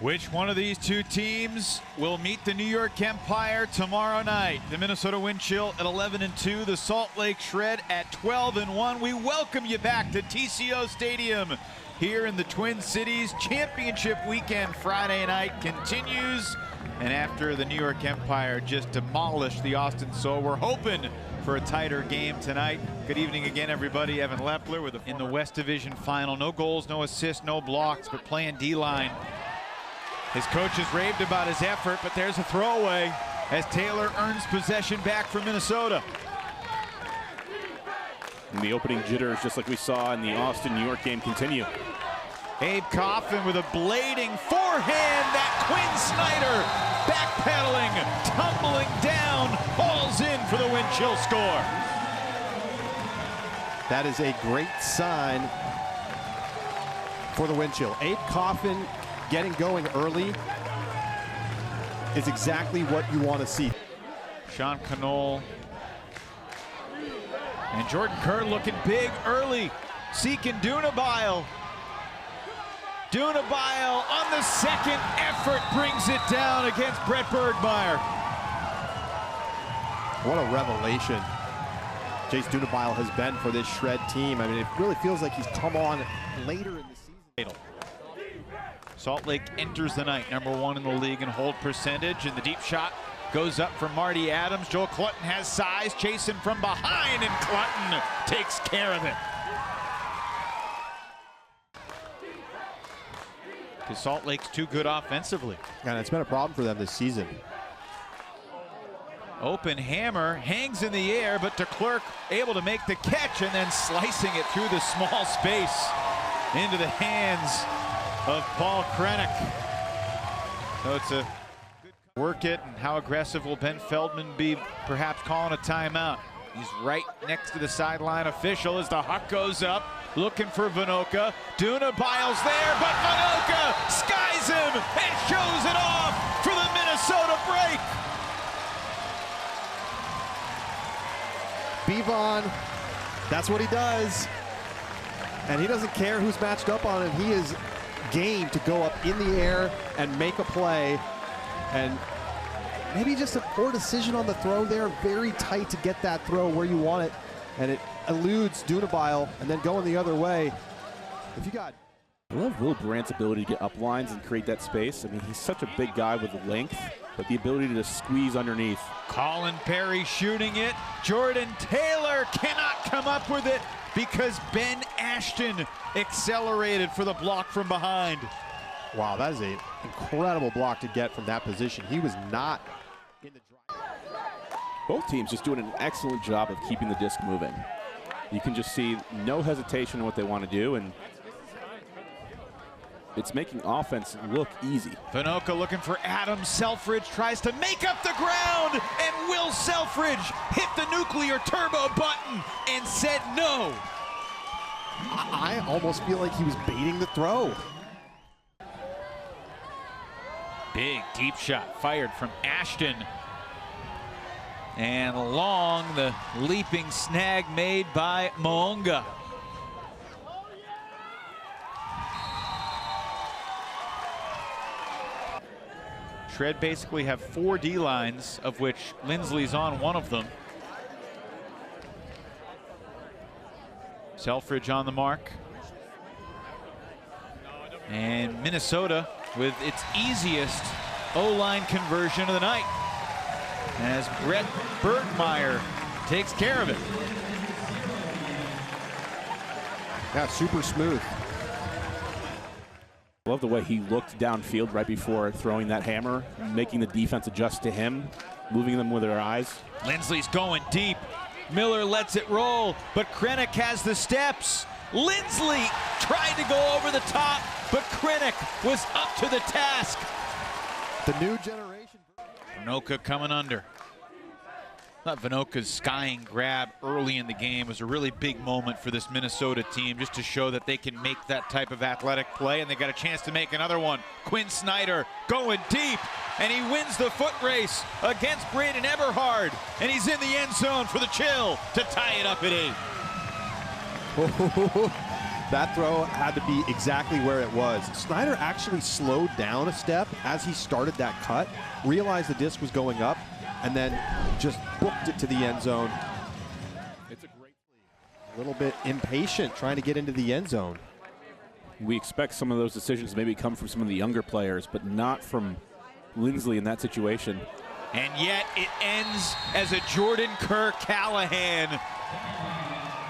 Which one of these two teams will meet the New York Empire tomorrow night? The Minnesota Wind Chill at 11-2, the Salt Lake Shred at 12-1. We welcome you back to TCO Stadium here in the Twin Cities. Championship weekend Friday night continues. And after the New York Empire just demolished the Austin Soul, we're hoping for a tighter game tonight. Good evening again, everybody. Evan Lepler with in the West Division final. No goals, no assists, no blocks, but playing D-line. His coaches raved about his effort, but there's a throwaway as Taylor earns possession back for Minnesota. And the opening jitters, just like we saw in the Austin-New York game, continue. Abe Coffin with a blading forehand. That Quinn Snyder backpedaling, tumbling down, falls in for the Wind Chill score. That is a great sign for the Wind Chill. Abe Coffin getting going early is exactly what you want to see. Sean Canole and Jordan Kerr looking big early, seeking Dunabile. Dunabile on the second effort brings it down against Brett Bergmeyer. What a revelation Jace Dunabile has been for this Shred team. I mean, it really feels like he's come on later in the season. Salt Lake enters the night #1 in the league in hold percentage, and the deep shot goes up for Marty Adams. Joel Clutton has size, chasing from behind, and Clutton takes care of it. Because Salt Lake's too good offensively. And it's been a problem for them this season. Open hammer, hangs in the air, but DeClerc able to make the catch and then slicing it through the small space into the hands of Paul Krennic. So it's a good work it, and how aggressive will Ben Feldman be perhaps calling a timeout? He's right next to the sideline official as the huck goes up, looking for Vinoka. Dunabile's there, but Vinoka skies him and shows it off for the Minnesota break. Bevon, that's what he does. And he doesn't care who's matched up on him. He is game to go up in the air and make a play. And maybe just a poor decision on the throw there. Very tight to get that throw where you want it. And it eludes Dunabile and then going the other way. If you got... I love Will Brandt's ability to get up lines and create that space. I mean, he's such a big guy with length, but the ability to just squeeze underneath. Colin Perry shooting it. Jordan Taylor cannot come up with it because Ben Ashton accelerated for the block from behind. Wow, that is an incredible block to get from that position. He was not in the drive. Both teams just doing an excellent job of keeping the disc moving. You can just see no hesitation in what they want to do, and it's making offense look easy. Vinoka looking for Adam Selfridge, tries to make up the ground, and Will Selfridge hit the nuclear turbo button and said no. I almost feel like he was baiting the throw. Big deep shot fired from Ashton. And long, the leaping snag made by Moonga. Shred basically have 4 D-lines, of which Lindsley's on one of them. Selfridge on the mark. And Minnesota with its easiest O-line conversion of the night, as Brett Bergmeyer takes care of it. Yeah, super smooth. I love the way he looked downfield right before throwing that hammer, making the defense adjust to him, moving them with their eyes. Lindsley's going deep. Miller lets it roll, but Krennic has the steps. Lindsley tried to go over the top, but Krennic was up to the task. The new generation. Vinoka coming under. Thought Vinoka's skying grab early in the game was a really big moment for this Minnesota team, just to show that they can make that type of athletic play, and they got a chance to make another one. Quinn Snyder going deep, and he wins the foot race against Braden Eberhard, and he's in the end zone for the Chill to tie it up at 8. That throw had to be exactly where it was. Snyder actually slowed down a step as he started that cut, realized the disc was going up, and then just booked it to the end zone. It's a great A little bit impatient trying to get into the end zone. We expect some of those decisions to maybe come from some of the younger players, but not from Lindsley in that situation. And yet it ends as a Jordan Kerr Callahan.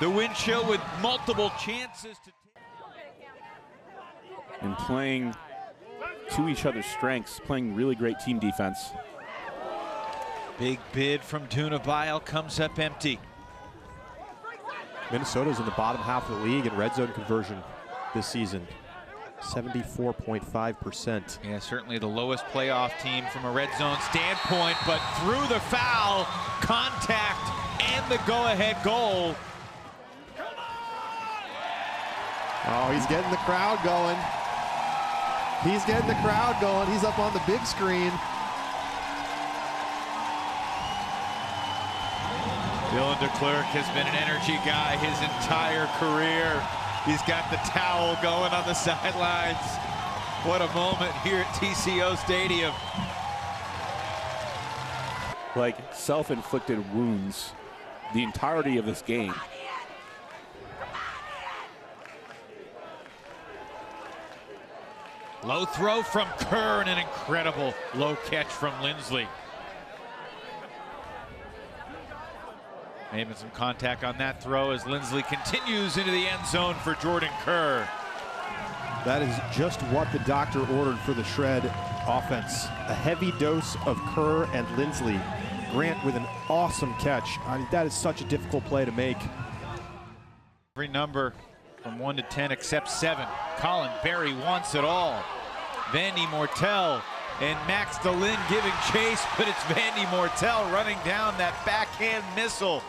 The wind chill with multiple chances to And playing to each other's strengths, playing really great team defense. Big bid from Dunabail comes up empty. Minnesota's in the bottom half of the league in red zone conversion this season. 74.5%. Yeah, certainly the lowest playoff team from a red zone standpoint, but through the foul, contact, and the go-ahead goal. Oh, he's getting the crowd going. He's getting the crowd going. He's up on the big screen. Dylan DeClerc has been an energy guy his entire career. He's got the towel going on the sidelines. What a moment here at TCO Stadium. Like self-inflicted wounds the entirety of this game. Low throw from Kerr and an incredible low catch from Lindsley. Maybe some contact on that throw as Lindsley continues into the end zone for Jordan Kerr. That is just what the doctor ordered for the Shred offense. A heavy dose of Kerr and Lindsley. Grant with an awesome catch. I mean, that is such a difficult play to make. Every number from 1 to 10 except 7. Colin Berry wants it all. Vandy Mortel and Max DeLynn giving chase, but it's Vandy Mortel running down that backhand missile.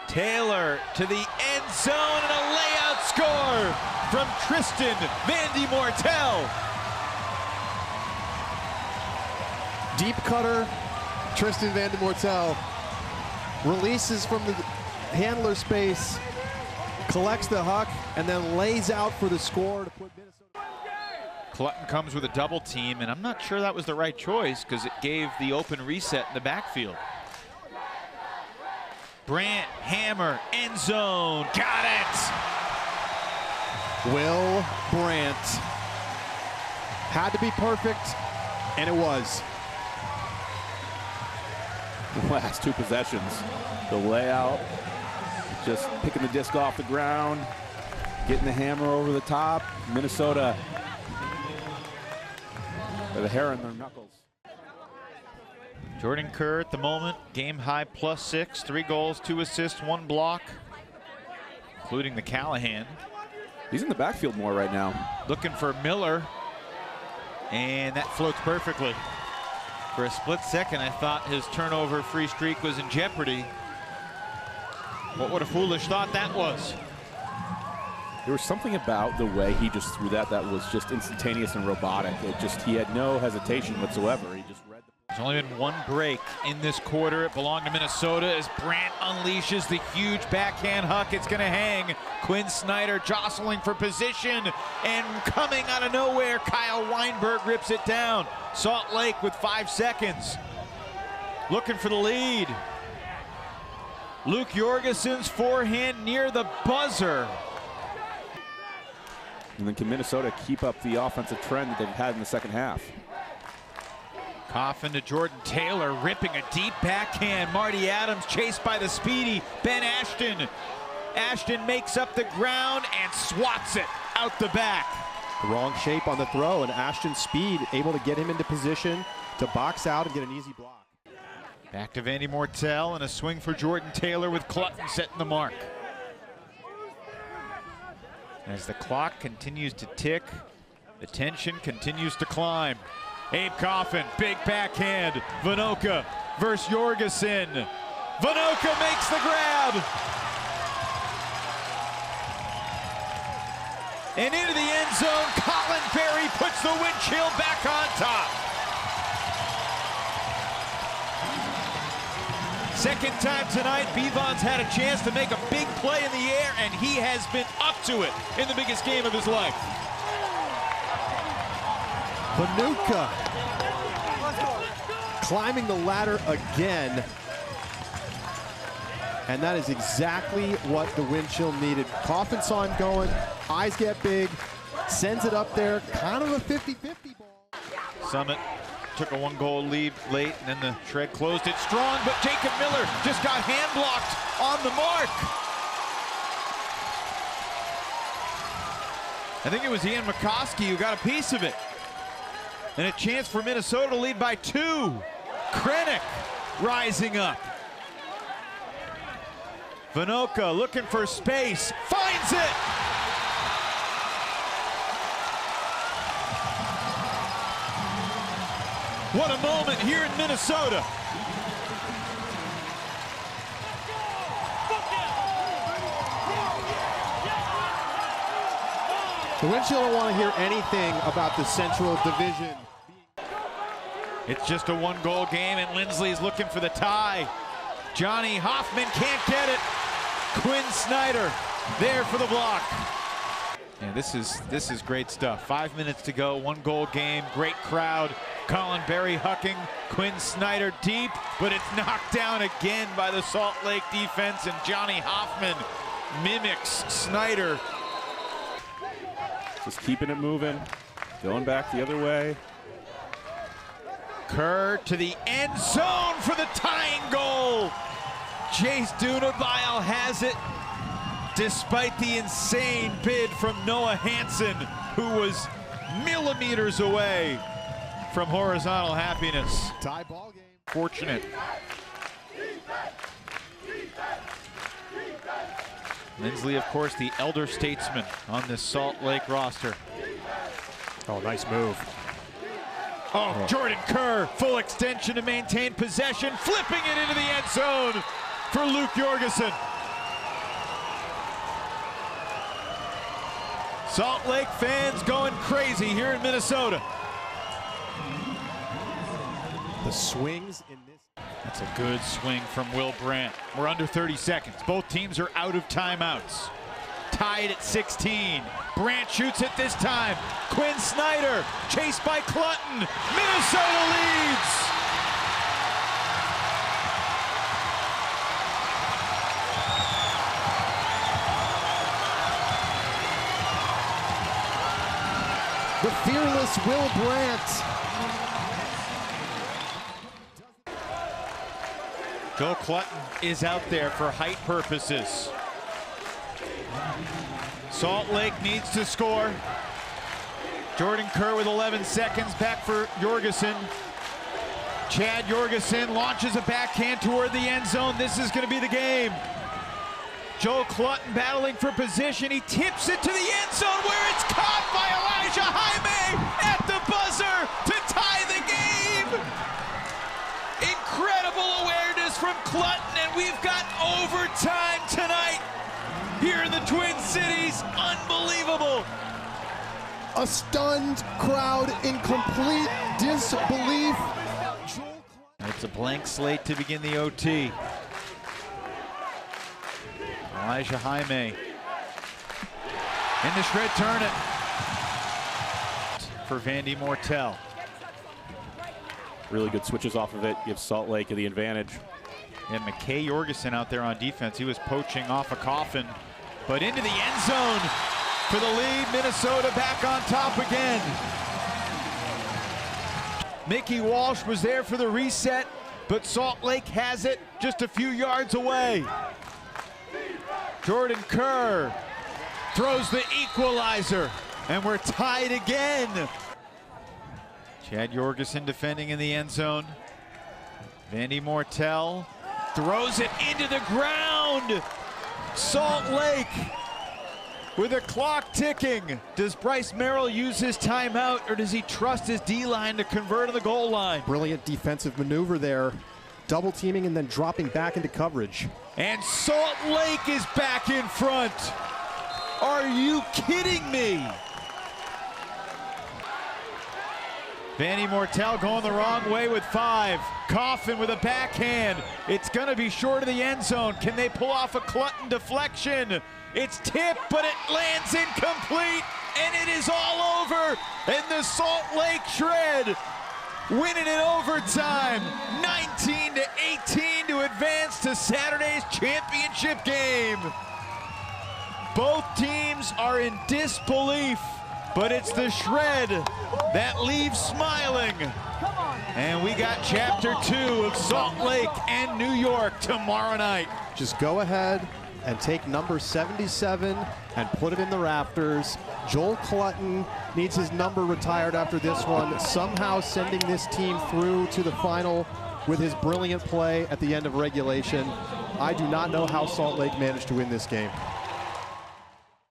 Taylor to the end zone and a layout score from Tristan Vandy Mortel. Deep cutter, Tristan Vandy Mortel releases from the handler space, collects the huck, and then lays out for the score to put Minnesota. Clutton comes with a double team, and I'm not sure that was the right choice because it gave the open reset in the backfield. Brandt, hammer, end zone, got it! Will Brandt. Had to be perfect, and it was. Last two possessions, the layout, just picking the disc off the ground, getting the hammer over the top. Minnesota with a hair in their knuckles. Jordan Kerr at the moment, game high +6, 3 goals, 2 assists, 1 block, including the Callahan. He's in the backfield more right now. Looking for Miller, and that floats perfectly. For a split second, I thought his turnover free streak was in jeopardy. What a foolish thought that was. There was something about the way he just threw that was just instantaneous and robotic. He had no hesitation whatsoever. He just read the... There's only been 1 break in this quarter. It belonged to Minnesota as Brandt unleashes the huge backhand huck. It's going to hang. Quinn Snyder jostling for position, and coming out of nowhere, Kyle Weinberg rips it down. Salt Lake with 5 seconds. Looking for the lead. Luke Jorgensen's forehand near the buzzer. And then can Minnesota keep up the offensive trend that they've had in the second half? Coffin to Jordan Taylor, ripping a deep backhand. Marty Adams chased by the speedy Ben Ashton. Ashton makes up the ground and swats it out the back. The wrong shape on the throw, and Ashton's speed able to get him into position to box out and get an easy block. Back to Vandy Mortel and a swing for Jordan Taylor with Clutton setting the mark. As the clock continues to tick, the tension continues to climb. Abe Coffin, big backhand. Vanoka versus Jorgensen. Vanoka makes the grab. And into the end zone, Colin Berry puts the wind chill back on top. Second time tonight, Bevon's had a chance to make a big play in the air, and he has been up to it in the biggest game of his life. Vanuka climbing the ladder again. And that is exactly what the wind chill needed. Coffin saw him going, eyes get big, sends it up there, kind of a 50-50 ball. Summit took a 1-goal lead late, and then the Shred closed it strong, but Jacob Miller just got hand blocked on the mark. I think it was Ian McCoskey who got a piece of it. And a chance for Minnesota to lead by 2. Krennic rising up. Vanoka looking for space, finds it! What a moment here in Minnesota. The wind chill don't want to hear anything about the Central Division. It's just a 1-goal game, and Lindsley's looking for the tie. Johnny Hoffman can't get it. Quinn Snyder there for the block. Yeah, this is great stuff. 5 minutes to go, 1-goal game, great crowd. Colin Berry hucking, Quinn Snyder deep, but it's knocked down again by the Salt Lake defense, and Johnny Hoffman mimics Snyder. Just keeping it moving, going back the other way. Kerr to the end zone for the tying goal. Jace Dunabile has it, despite the insane bid from Noah Hansen, who was millimeters away from horizontal happiness. Tie ball game. Fortunate. Lindsley, of course, the elder statesman on this Salt Lake roster. Oh, nice move. Oh, Jordan Kerr, full extension to maintain possession, flipping it into the end zone for Luke Jorgensen. Salt Lake fans going crazy here in Minnesota. The swings in this. That's a good swing from Will Brandt. We're under 30 seconds. Both teams are out of timeouts. Tied at 16. Brandt shoots it this time. Quinn Snyder, chased by Clutton. Minnesota leads. The fearless Will Brandt. Joe Clutton is out there for height purposes. Salt Lake needs to score. Jordan Kerr with 11 seconds, back for Jorgensen. Chad Jorgensen launches a backhand toward the end zone. This is going to be the game. Joe Clutton battling for position. He tips it to the end zone where it's caught by Elijah Jaime at the buzzer to tie the game. Incredible awareness from Clutton, and we've got overtime tonight here in the Twin Cities. Unbelievable. A stunned crowd in complete disbelief. It's a blank slate to begin the OT. Elijah Jaime. And the Shred turn it for Vandy Mortel. Really good switches off of it, gives Salt Lake the advantage. And McKay Jorgensen out there on defense. He was poaching off a Coffin, but into the end zone for the lead. Minnesota back on top again. Mickey Walsh was there for the reset, but Salt Lake has it just a few yards away. Jordan Kerr throws the equalizer, and we're tied again. Chad Jorgensen defending in the end zone. Vandy Mortel throws it into the ground. Salt Lake with the clock ticking. Does Bryce Merrill use his timeout, or does he trust his D-line to convert on the goal line? Brilliant defensive maneuver there. Double teaming and then dropping back into coverage. And Salt Lake is back in front. Are you kidding me? Vanny Mortel going the wrong way with 5. Coffin with a backhand. It's going to be short of the end zone. Can they pull off a Clutton deflection? It's tipped, but it lands incomplete, and it is all over. And the Salt Lake Shred winning in overtime, 19-18 to advance to Saturday's championship game. Both teams are in disbelief, but it's the Shred that leaves smiling. And we got chapter 2 of Salt Lake and New York tomorrow night. Just go ahead and take number 77 and put it in the rafters. Joel Clutton needs his number retired after this one, somehow sending this team through to the final with his brilliant play at the end of regulation. I do not know how Salt Lake managed to win this game.